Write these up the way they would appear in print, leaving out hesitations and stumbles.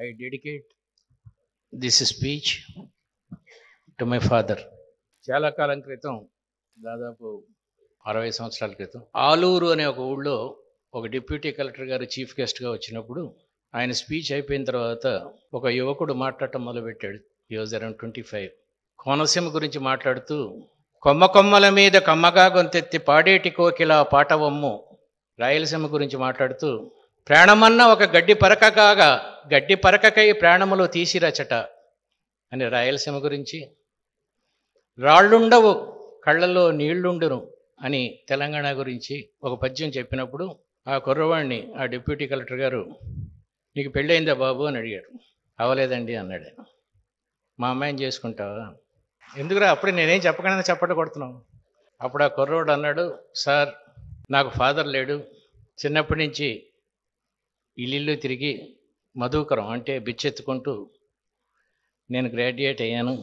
I dedicate this speech to my father. చాలా కాలం క్రితం, దాదాపు 60 సంవత్సరాల క్రితం, ఆలూరు అనే ఒక ఊళ్ళో ఒక డిప్యూటీ కలెక్టర్ గారు చీఫ్ గెస్ట్గా వచ్చినప్పుడు ఆయన స్పీచ్ అయిపోయిన తర్వాత ఒక యువకుడు మాట్లాడటం మొదలుపెట్టాడు. He was around 25. కోనసీమ గురించి మాట్లాడుతూ, కొమ్మ కొమ్మల మీద కమ్మగా గొంతెత్తి పాడేటి కోకిల పాటవమ్ము. రాయలసీమ గురించి మాట్లాడుతూ, ప్రాణమన్న ఒక గడ్డి పరక కాగా గడ్డి పరకకై ప్రాణములు తీసిరచట అని రాయలసీమ గురించి, రాళ్ళుండవు కళ్ళల్లో నీళ్లుండును అని తెలంగాణ గురించి ఒక పద్యం చెప్పినప్పుడు ఆ కుర్రవాడిని ఆ డిప్యూటీ కలెక్టర్ గారు, నీకు పెళ్ళయిందా బాబు అని అడిగాడు. అవ్వలేదండి అన్నాడు ఆయన. మా అమ్మాయిని చేసుకుంటావా? ఎందుకురా అప్పుడే నేనేం చెప్పకుండా చప్పట కొడుతున్నావు. అప్పుడు ఆ కుర్రోడు అన్నాడు, సార్ నాకు ఫాదర్ లేడు, చిన్నప్పటి నుంచి ఇల్లు తిరిగి మధుకరం అంటే బిచ్చెత్తుకుంటూ నేను గ్రాడ్యుయేట్ అయ్యాను.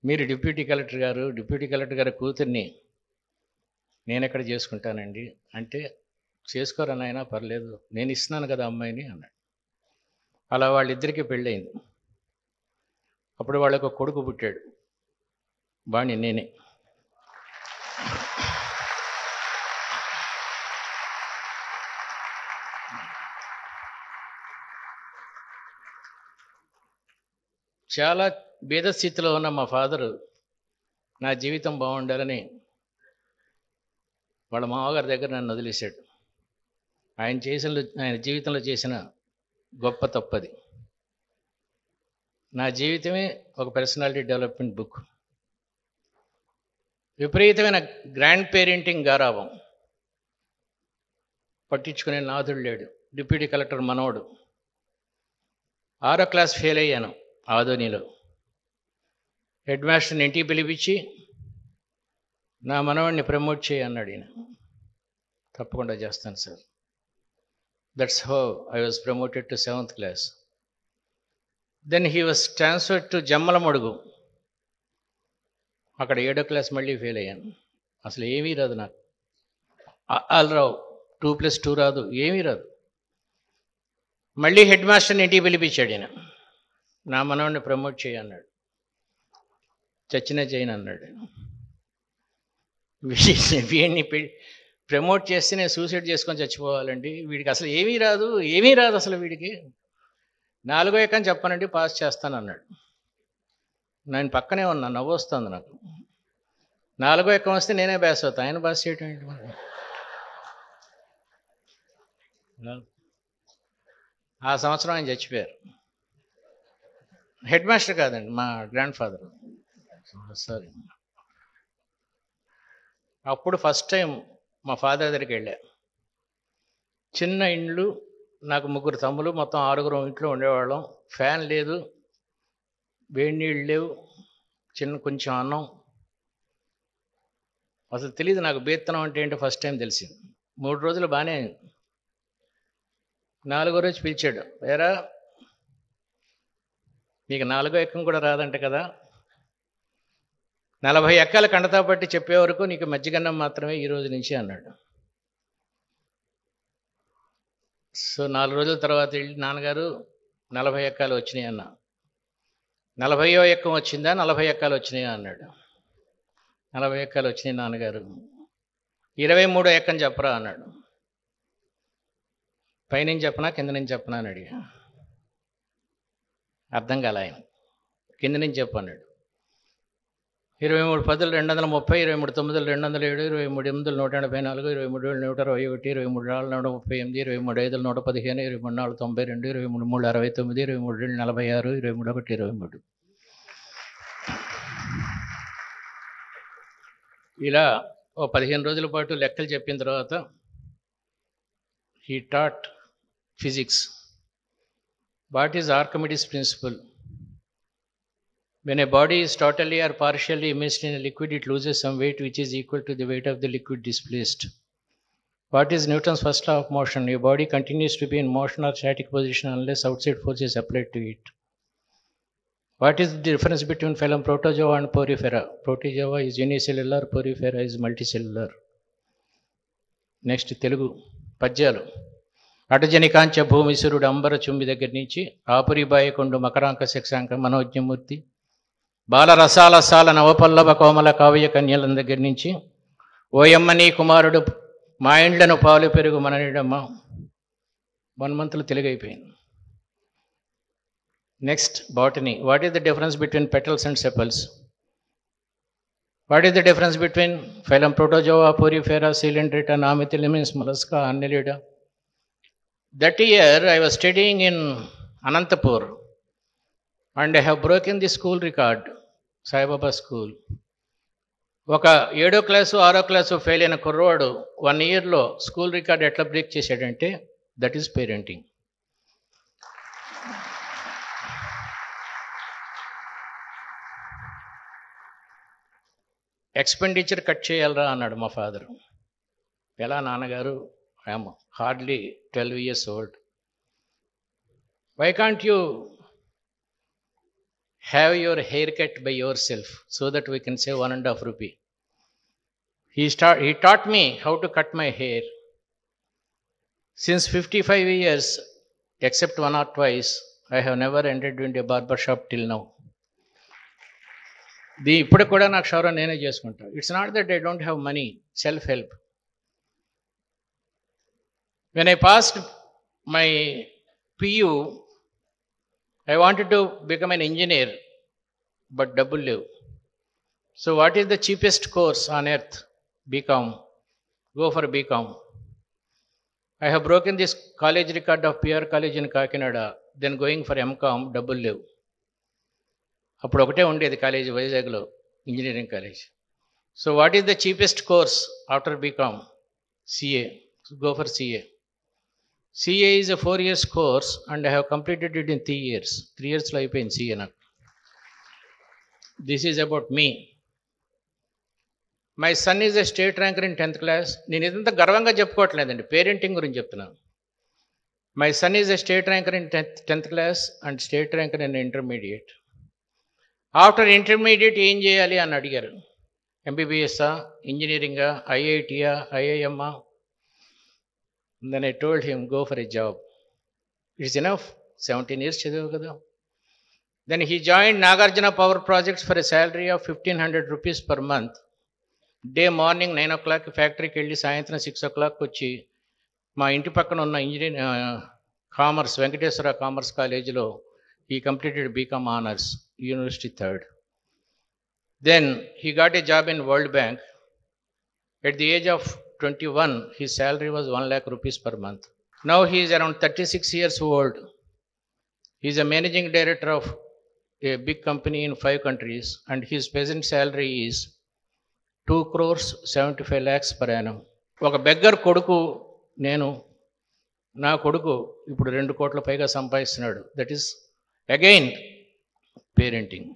మీరు డిప్యూటీ కలెక్టర్ గారి కూతుర్ని నేను ఎక్కడ చేసుకుంటానండి అంటే, చేసుకోరా నాయనా పర్లేదు, నేను ఇస్తున్నాను కదా అమ్మాయిని అన్నాడు. అలా వాళ్ళిద్దరికీ పెళ్ళయింది. అప్పుడు వాళ్ళకు ఒక కొడుకు పుట్టాడు. వాణ్ణి నేనే. చాలా భేద స్థితిలో ఉన్న మా ఫాదరు నా జీవితం బాగుండాలని వాళ్ళ మామగారి దగ్గర నన్ను వదిలేశాడు. ఆయన జీవితంలో చేసిన గొప్ప తప్పది. నా జీవితమే ఒక పర్సనాలిటీ డెవలప్మెంట్ బుక్. విపరీతమైన గ్రాండ్ పేరెంటింగ్ గారాభం, పట్టించుకునే నాథుడు లేడు. డిప్యూటీ కలెక్టర్ మనవడు. 6వ క్లాస్ ఫెయిల్ అయ్యాను ఆదోనిలో. హెడ్ మాస్టర్ని ఇంటికి పిలిపించి నా మనవాడిని ప్రమోట్ చేయి అన్నాడు ఈయన. తప్పకుండా చేస్తాను sir. That's how I was promoted to 7th class. Then he was transferred to Jammalamadugu. అక్కడ 7వ క్లాస్ మళ్ళీ ఫెయిల్ అయ్యాను. అసలు ఏమీ రాదు నాకు. రావు, 2+2 రాదు, ఏమీ రాదు. మళ్ళీ హెడ్ మాస్టర్ని ఇంటికి పిలిపించాడు ఈయన. నా మనవాడిని ప్రమోట్ చేయి అన్నాడు. చచ్చినా చేయను అన్నాడు. వీడిని ప్రమోట్ చేస్తే నేను సూసైడ్ చేసుకొని చచ్చిపోవాలండి. వీడికి అసలు ఏమీ రాదు అసలు వీడికి. 4వ ఎకం చెప్పనండి పాస్ చేస్తాను అన్నాడు. నేను పక్కనే ఉన్నా, నవ్వు వస్తుంది నాకు. 4వ ఎకం వస్తే నేనే పాస్ అవుతాను, ఆయన పాస్ చేయటం ఏంటి? ఆ సంవత్సరం ఆయన చచ్చిపోయారు. హెడ్ మాస్టర్ కాదండి, మా గ్రాండ్ ఫాదర్. సారీ. అప్పుడు ఫస్ట్ టైం మా ఫాదర్ దగ్గరికి వెళ్ళా. చిన్న ఇండ్లు, నాకు 3 తమ్ములు, మొత్తం 6 ఇంట్లో ఉండేవాళ్ళం. ఫ్యాన్ లేదు, వేడి నీళ్ళు లేవు, కొంచెం అన్నం. అసలు తెలియదు నాకు బేత్తనం అంటే ఏంటో ఫస్ట్ టైం తెలిసింది. 3 రోజులు బాగానే. 4వ రోజు పిలిచాడు, వేరా నీకు 4వ ఎక్కం కూడా రాదంట కదా, 40 ఎక్కాల కండతా పట్టి చెప్పే వరకు నీకు మజ్జిగన్నం మాత్రమే ఈ రోజు నుంచి అన్నాడు. సో 4 రోజుల తర్వాత వెళ్ళి, నాన్నగారు 40 ఎక్కాలు వచ్చినాయి అన్న. 40వ ఎక్కం వచ్చిందా, 40 ఎక్కాలు వచ్చినాయా అన్నాడు. 40 ఎక్కాలు వచ్చినాయి నాన్నగారు. 23వ ఎక్కం చెప్పరా అన్నాడు. పైనుంచి చెప్పనా కింద నుంచి చెప్పనా అని అడిగా. అర్థం కాల ఆయన. కింద నుంచి చెప్పు అన్నాడు. 23 10 230, 23 9 207, 23 8 184, 23 7 121, 23 4 138, 23 5 115, 23 4 92, 23 3 69, 23 46, 23 1 23. ఇలా ఓ 15 రోజుల పాటు లెక్కలు చెప్పిన తర్వాత he taught physics. What is Archimedes' principle? When a body is totally or partially immersed in a liquid, it loses some weight which is equal to the weight of the liquid displaced. What is Newton's first law of motion? A body continues to be in motion or static position unless outside force is applied to it. What is the difference between phylum Protozoa and Porifera? Protozoa is unicellular, Porifera is multicellular. Next, Telugu పద్యాలు. అటజనికాంచ భూమిసురుడు అంబర చుంబి దగ్గర నుంచి ఆపురిబాయకొండు మకరాంక శిక్షాంక మనోజ్ఞమూర్తి బాలరసాలసాల నవపల్లవ కోమల కావ్య కన్యలం దగ్గర నుంచి ఓయమ్మని కుమారుడు మా ఇండ్లను పాలు పెరుగు మననిడమ్మ 1 monthలో తెలుగు అయిపోయింది. Next botany. What is the difference between petals and sepals? What is the difference between phylum protozoa porifera coelenterata nemathelminthes mollusca annelida? That year I was studying in Anantapur and I have broken the school record, Sai Baba school. ఒక 7వ class 6వ class fail అయిన కుర్రవాడు 1 yearలో school record ఎట్లా break చేశాడంటే that is parenting. Expenditure cut చేయాలరా అన్నాడు మా ఫాదరు. ఎలా నాన్నగారు? I'm hardly 12 years old. Why can't you have your haircut by yourself so that we can save 1.5 rupee? He taught me how to cut my hair. Since 55 years, except 1 or twice, I have never entered into a barber shop till now. ఇప్పుడు కూడా నాకు షవరం నేనే చేసుకుంటా. It's not that I don't have money, self help. When I passed my PU, I wanted to become an engineer, but double leave. So what is the cheapest course on earth? BCom. Go for BCom. I have broken this college record of PR college in Kakinada, then going for MCom, double leave. అప్పుడు ఒకటే ఉండేది college వైజాగ్లో, engineering college. So what is the cheapest course after BCom? CA. So go for CA. CA is a 4 years course and I have completed it in 3 years. 3 yearsలో అయిపోయింది CA నాకు. This is about me. My son is a state ranker in 10th class. నేను ఇదంతా గర్వంగా చెప్పుకోవట్లేదండి, parenting గురించి చెప్తున్నాను. My son is a state ranker in 10th class and state ranker in intermediate. After intermediate ఏం చేయాలి అని అడిగారు. MBBSా, ఇంజనీరింగా, IITయా, IIMఆ? Then I told him, go for a job. It's enough. 17 years చదివావు కదా. Then he joined Nagarjuna Power Projects for a salary of 1,500 rupees per month. Day morning 9 o'clock ఫ్యాక్టరీకి వెళ్ళి సాయంత్రం 6 o'clock వచ్చి మా ఇంటి పక్కన ఉన్న కామర్స్ వెంకటేశ్వర కామర్స్ కాలేజీలో he completed BCom honors, University 3rd. Then he got a job in World Bank. At the age of 21, his salary was 1 lakh rupees per month. Now he is around 36 years old. He is a managing director of a big company in 5 countries and his present salary is 2 crores 75 lakhs per annum. ఒక beggar కొడుకు నేను, నా కొడుకు ఇప్పుడు 2 కోట్ల పైగా సంపాదిస్తున్నాడు. That is again parenting.